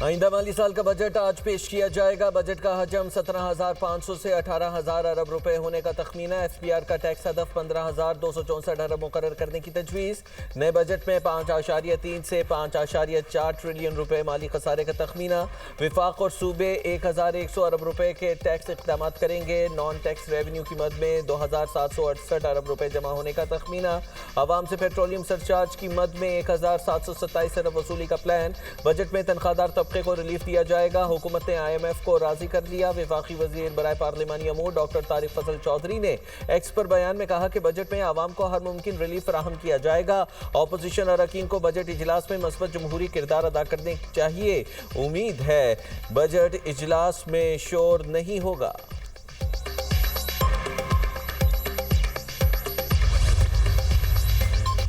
आइंदा माली साल का बजट आज पेश किया जाएगा। बजट का हजम 17,500 से 18,000 अरब रुपए होने का तखमीना। SPR का टैक्स हदफ 15,264 अरब मुकर्रर करने की तजवीज़। नए बजट में 5.3 से 5.4 ट्रिलियन रुपए माली खसारे का तखमीना। विफाक और सूबे 1,100 अरब रुपए के टैक्स इक़दाम करेंगे। नॉन टैक्स रेवेन्यू की मद में 2,768 अरब रुपए जमा होने का तखमीना। आवाम से पेट्रोलियम सरचार्ज की मद में 1,727 अरब वसूली का प्लान। बजट में तनख्वाहदार तबके को रिलीफ दिया जाएगा। हुकूमत ने IMF को राजी कर लिया। वफाकी वजीर बराए पार्लिमानी अमूर डॉक्टर तारिक फजल चौधरी ने एक्स पर बयान में कहा कि बजट में आवाम को हर मुमकिन रिलीफ फराहम किया जाएगा। अपोजिशन अरकान को बजट इजलास में मस्बत जमहूरी किरदार अदा करने चाहिए। उम्मीद है बजट इजलास में शोर नहीं होगा।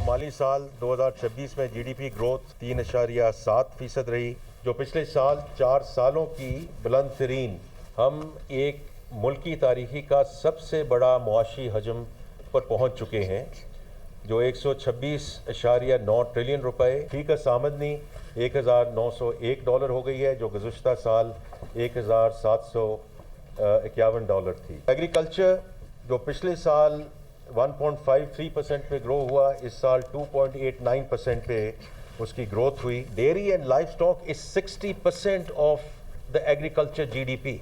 माली साल 2026 में GDP ग्रोथ 3.7% रही, जो पिछले साल 4 सालों की बुलंद तरीन। हम एक मुल्की तारीखी का सबसे बड़ा मुआशी हजम पर पहुँच चुके हैं, जो 126.9 ट्रिलियन रुपए। फीकस आमदनी $1,901 हो गई है, जो गुज़श्ता साल $1,751 थी। एग्रीकल्चर जो पिछले साल 1.53% पे ग्रो हुआ, इस साल 2.89% पे उसकी ग्रोथ हुई। Dairy and life stock is 60% of the agriculture GDP।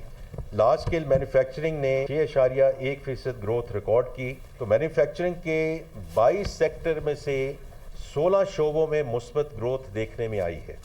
Large scale manufacturing ने 6.1% ग्रोथ रिकॉर्ड की। तो मैन्युफैक्चरिंग के 22 सेक्टर में से 16 शोबों में मुस्बत ग्रोथ देखने में आई है।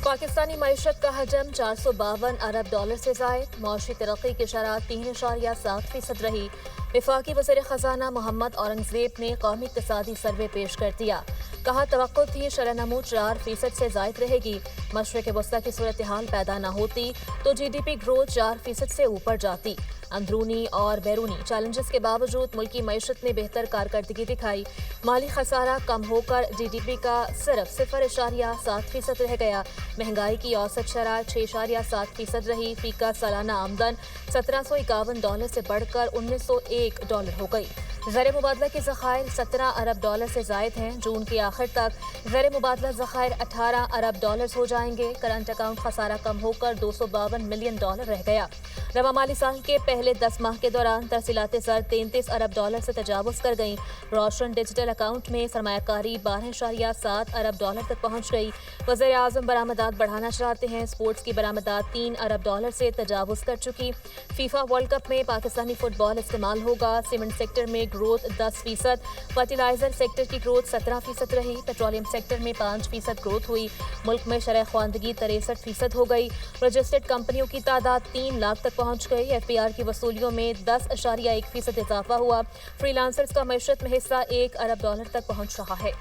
पाकिस्तानी मईशत का हजम 452 अरब डॉलर से जायद। मौशी तरक्की की शरह 3.7% रही। वफाकी वज़ीर ख़ज़ाना मोहम्मद औरंगज़ेब ने कौमी इक़्तिसादी सर्वे पेश कर दिया। कहा तवक्को थी शरह नमू 4% से जायद रहेगी। मशरिक़ वस्ता की सूरत हाल पैदा न होती तो GDP ग्रोथ 4% से ऊपर जाती। अंदरूनी और बैरूनी चैलेंजेस के बावजूद मुल्की मईशत ने बेहतर कारकर्दगी दिखाई। माली खसारा कम होकर GDP का सिर्फ 0.7% रह गया। महंगाई की औसत शरह 6.7% रही। फीका सालाना आमदन $1,751 से बढ़कर $1,901 हो गई। ज़र मुबादला के ज़खायर 17 अरब डॉलर से जायद हैं। जून के आखिर तक ज़र मुबादला ज़खायर 18 अरब डॉलर हो जाएंगे। करंट अकाउंट खसारा कम होकर $252 मिलियन रह गया। रवा माली साल के पहले 10 माह के दौरान तरसीलात ज़र 33 अरब डॉलर से तजावुज़ कर गईं। रोशन डिजिटल अकाउंट में सरमायाकारी 12.7 अरब डॉलर तक पहुँच गई। वज़ीर आज़म बरामदात बढ़ाना चाहते हैं। स्पोर्ट्स की बरामदात 3 अरब डॉलर से तजावुज़ कर चुकी। फीफा वर्ल्ड कप में पाकिस्तानी फुटबॉल इस्तेमाल होगा। सीमेंट सेक्टर में ग्रोथ 10%। फर्टिलाइजर सेक्टर की ग्रोथ 17% रही। पेट्रोलियम सेक्टर में 5% ग्रोथ हुई। मुल्क में शरह ख्वानदगी 63% हो गई। रजिस्टर्ड कंपनियों की तादाद 3 लाख तक पहुँच गई। FPR की वसूलियों में 10.1% इजाफा हुआ। फ्रीलांसर्स का मईशत में हिस्सा 1 अरब डॉलर तक पहुँच रहा है।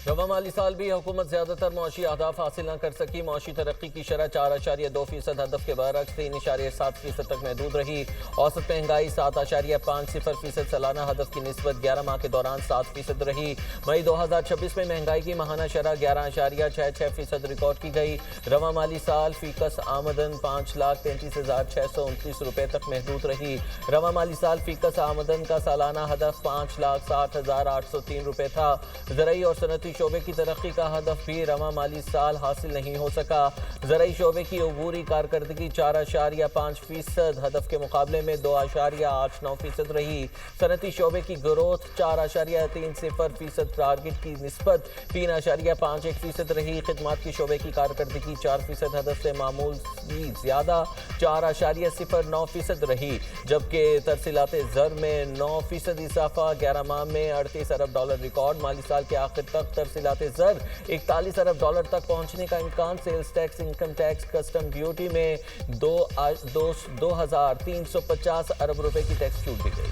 रवा माली साल भी हुकूमत ज्यादातर मुआशी अहदाफ हासिल न कर सकी। मुआशी तरक्की की शरह 4.2% हदफ के बरक्स 3.7% तक महदूद रही। औसत महंगाई 7.50% सालाना हदफ की निस्बत 11 माह के दौरान 7% रही। मई 2026 में महंगाई की माहाना शरह 11.66% रिकॉर्ड की गई। रवा माली साल फीकस आमदन 5,33,629 रुपए तक महदूद रही। रवा माली साल फीकस आमदन का सालाना हदफ 5,60,803 रुपए था। ज़राई और सनती शोबे की तरक्की का हदफ भी रवा माली साल हासिल नहीं हो सका। ज़राई शोबे की अबूरी कारकर्दगी 4.5% हदफ के मुकाबले में 2.89% रही। सनती शोबे की ग्रोथ 4.30% टारगेट की निस्बत 3.51% रही। खिदमात की शोबे की कारकर्दगी 4% हदफ से मामूल ज्यादा 4.09% रही। जबकि तरसीलात ज़र में 9% इजाफा। 11 माह में 38 अरब डॉलर रिकॉर्ड। माली साल के आखिर तक तरसीलात ज़र 41 अरब डॉलर तक पहुंचने का इम्कान। Sales tax, income tax, custom duty में 2,350 अरब रुपए की टैक्स छूट दी गई।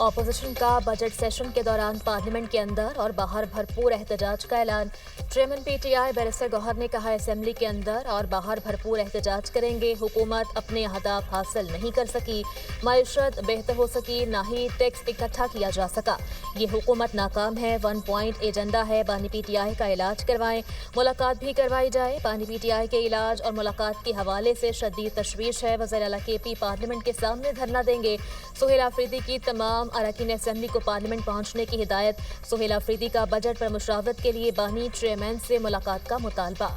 ऑपोजिशन का बजट सेशन के दौरान पार्लियामेंट के अंदर और बाहर भरपूर एहतजाज का ऐलान। चेयरमैन पीटीआई बैरिस्टर गौहर ने कहा, असेंबली के अंदर और बाहर भरपूर एहतजाज करेंगे। हुकूमत अपने अहदाफ हासिल नहीं कर सकी, मईशत बेहतर हो सकी, ना ही टैक्स इकट्ठा किया जा सका। ये हुकूमत नाकाम है। 1 पॉइंट एजेंडा है, बानी पीटीआई का इलाज करवाएं, मुलाकात भी करवाई जाए। बानी पीटीआई के इलाज और मुलाकात के हवाले से शदीद तशवीश है। वज़ीर आला केपी पार्लियामेंट के सामने धरना देंगे। सुहेल आफरीदी की तमाम अरकान असेंबली को पार्लियामेंट पहुंचने की हिदायत। सुहेल आफरीदी का बजट पर मुशावरत के लिए बानी चेयरमैन से मुलाकात का मुतालबा।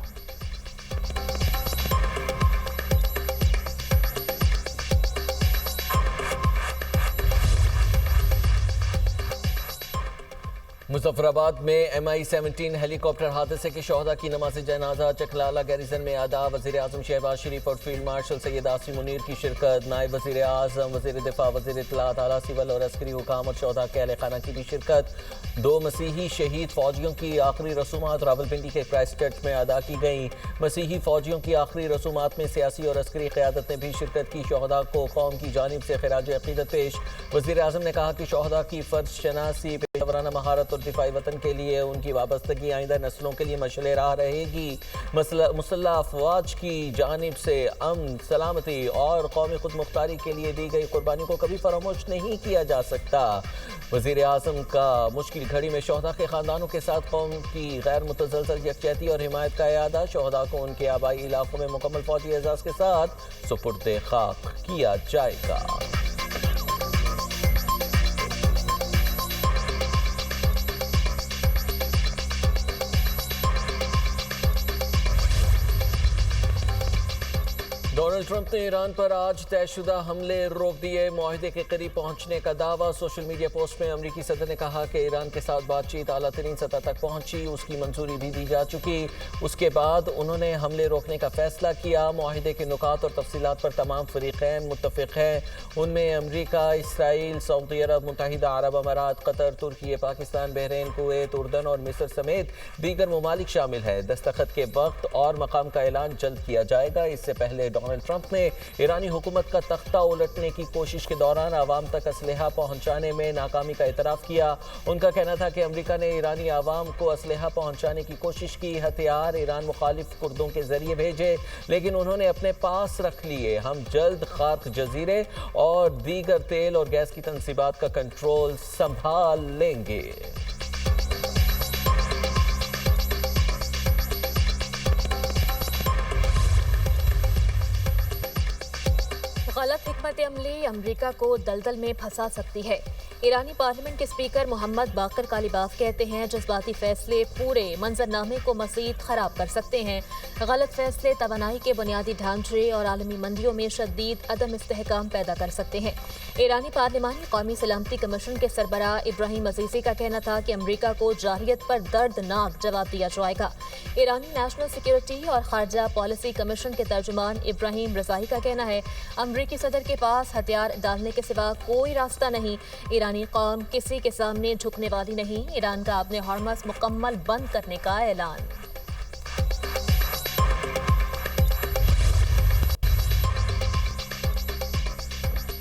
मुजफ्फराबाद में MI-17 हेलीकॉप्टर हादसे के शोहदा की नमाज जनाजा चकलाला गैरिजन में अदा। वज़ीर आज़म शहबाज शरीफ और फील्ड मार्शल सैयद आसिम मुनीर की शिरकत। नायब वज़ीर आज़म, वज़ीर दिफा, वज़ीर इत्तलात, आला सिविल और अस्करी हुकाम और शोहदा के अहले खाना की भी शिरकत। 2 मसीही शहीद फौजियों की आखिरी रसूमात रावलपिंडी के क्राइस्ट चर्च में अदा की गई। मसीही फौजियों की आखिरी रसूमात में सियासी और अस्करी क़यादत ने भी शिरकत की। शोहदा को कौम की जानिब से खिराज अक़ीदत पेश। वज़ीर आज़म ने कहा कि शोहदा की फ़र्ज शनासी, पेशेवराना महारत और दिफाई वतन के लिए उनकी वाबस्तगी आइंदा नस्लों के लिए मशअल राह रहेगी। मुसल्लह अफवाज की जानिब से अमन, सलामती और कौमी खुद मुख्तारी के लिए दी गई कुर्बानी को कभी फरामोश नहीं किया जा सकता। वज़ीर आज़म का मुश्किल घड़ी में शोहदा के ख़ानदानों के साथ कौम की गैर मुतज़लज़ल यकजहती और हिमायत का इरादा। शोहदा को उनके आबाई इलाकों में मुकम्मल फौजी एजाज़ के साथ सुपुर्द खाक किया जाएगा। डोनाल्ड ट्रंप ने ईरान पर आज तयशुदा हमले रोक दिए। मुआहदे के करीब पहुंचने का दावा। सोशल मीडिया पोस्ट में अमरीकी सदर ने कहा कि ईरान के साथ बातचीत आला तरीन सतह तक पहुंची, उसकी मंजूरी भी दी जा चुकी। उसके बाद उन्होंने हमले रोकने का फैसला किया। मुआहदे के नुकात और तफसीलात पर तमाम फरीक़ैन मुत्तफ़िक़ हैं। उनमें अमरीका, इसराइल, सऊदी अरब, मुत्तहिदा अरब अमारात, कतर, तुर्की, पाकिस्तान, बहरीन, कुवैत, उर्दन और मिस्र समेत दीगर ममालिक शामिल है। दस्तखत के वक्त और मकाम का ऐलान जल्द किया जाएगा। इससे पहले डोनाल्ड ट्रंप ने ईरानी हुकूमत का तख्ता उलटने की कोशिश के दौरान आवाम तक असलहा पहुंचाने में नाकामी का एतराफ़ किया। उनका कहना था कि अमरीका ने ईरानी आवाम को असलहा पहुंचाने की कोशिश की, हथियार ईरान मुखालिफ कुर्दों के जरिए भेजे, लेकिन उन्होंने अपने पास रख लिए। हम जल्द खार्क जजीरे और दीगर तेल और गैस की तनसीबात का कंट्रोल संभाल लेंगे। गलत हिकमत अमली अमरीका को दलदल में फंसा सकती है। ईरानी पार्लियामेंट के स्पीकर मोहम्मद बाकर कालीबाफ कहते हैं, जज्बाती फैसले पूरे मंजरनामे को मज़ीद ख़राब कर सकते हैं। गलत फैसले तवानाई के बुनियादी ढांचे और आलमी मंदियों में शदीद अदम इस्तेहकाम पैदा कर सकते हैं। ईरानी पार्लिमानी कौमी सलामती कमीशन के सरबराह इब्राहिम अजीज़ी का कहना था कि अमरीका को जारियत पर दर्दनाक जवाब दिया जाएगा। ईरानी नेशनल सिक्योरिटी और खारजा पॉलिसी कमीशन के तर्जुमान इब्राहिम रज़ाई का कहना है, अमरीकी सदर के पास हथियार डालने के सिवा कोई रास्ता नहीं। ईरानी कौम किसी के सामने झुकने वाली नहीं। ईरान का अपने हॉर्मस मुकम्मल बंद करने का ऐलान।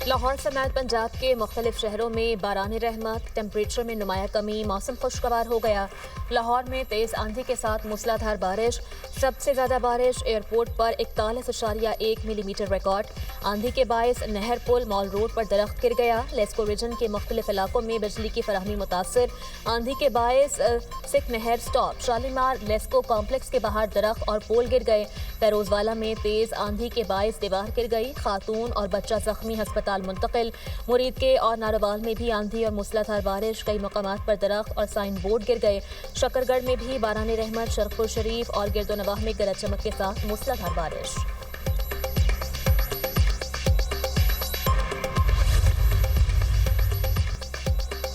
लाहौर समेत पंजाब के मुख्तलिफ शहरों में बारानी रहमत, टेम्परेचर में नुमाया कमी, मौसम खुशगवार हो गया। लाहौर में तेज़ आंधी के साथ मूसलाधार बारिश। सबसे ज़्यादा बारिश एयरपोर्ट पर 41.1 मिलीमीटर रिकॉर्ड। आंधी के बायस नहर पुल मॉल रोड पर दरख्त गिर गया। लेस्को रीजन के मुख्तलिफ इलाकों में बिजली की फराहमी मुतासर। आंधी के बायस सिख नहर स्टॉप, शालीमार लेस्को कॉम्प्लेक्स के बाहर दरख्त और पोल गिर गए। फैरोजवाला में तेज़ आंधी के बायस दीवार गिर गई। खातून और बच्चा जख्मी, अस्पताल मुंतकिल। मुरीद के और नारोवाल में भी आंधी और मूसलाधार बारिश। कई मकामात पर दरख्त और साइन बोर्ड गिर गए। शकरगढ़ में भी बारानी रहमत, शरफुल शरीफ और गिरदोनवाह में गरज चमक के साथ मूसलाधार बारिश।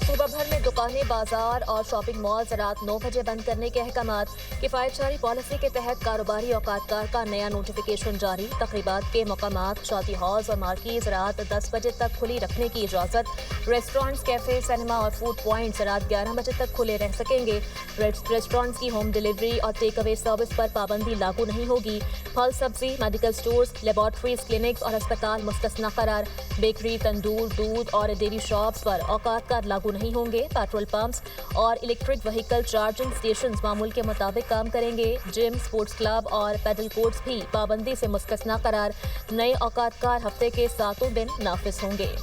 सूबा भर में दुकानें, बाजार और शॉपिंग मॉल्स रात 9 बजे बंद करने के अहकामात। किफ़ायत जारी पॉलिसी के तहत कारोबारी औकातकार का नया नोटिफिकेशन जारी। तकरीबात के मकामात, शादी हॉल्स और मार्कीज रात 10 बजे तक खुली रखने की इजाज़त। रेस्टोरेंट्स, कैफे, सिनेमा और फूड पॉइंट्स रात 11 बजे तक खुले रह सकेंगे। रेस्टोरेंट्स की होम डिलीवरी और टेक अवे सर्विस पर पाबंदी लागू नहीं होगी। फल, सब्जी, मेडिकल स्टोर्स, लेबॉर्ट्रीज, क्लिनिक्स और अस्पताल मुस्तस्ना करार। बेकरी, तंदूर, दूध और डेयरी शॉप्स पर औकातकार लागू नहीं होंगे। पेट्रोल पंप्स और इलेक्ट्रिक व्हीकल चार्जिंग स्टेशन मामूल के मुताबिक काम करेंगे। जिम, स्पोर्ट्स क्लब और पैडल कोर्ट्स भी पाबंदी से मुस्तस्ना करार। नए औकातकार हफ्ते के 7 दिन नाफिज होंगे।